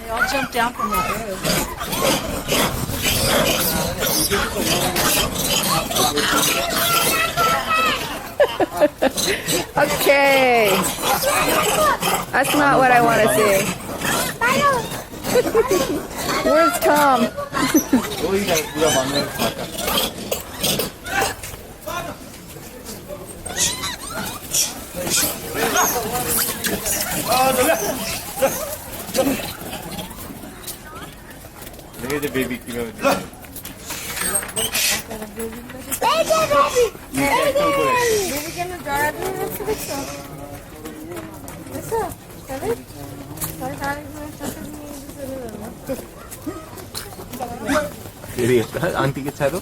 They all jumped down from the roof. Okay. That's not what I want to see. Where's Tom? 여기가 누가 만나는 것 같다. 내가 이제 베이비 끼면 되겠다. 안 뛰게 차도?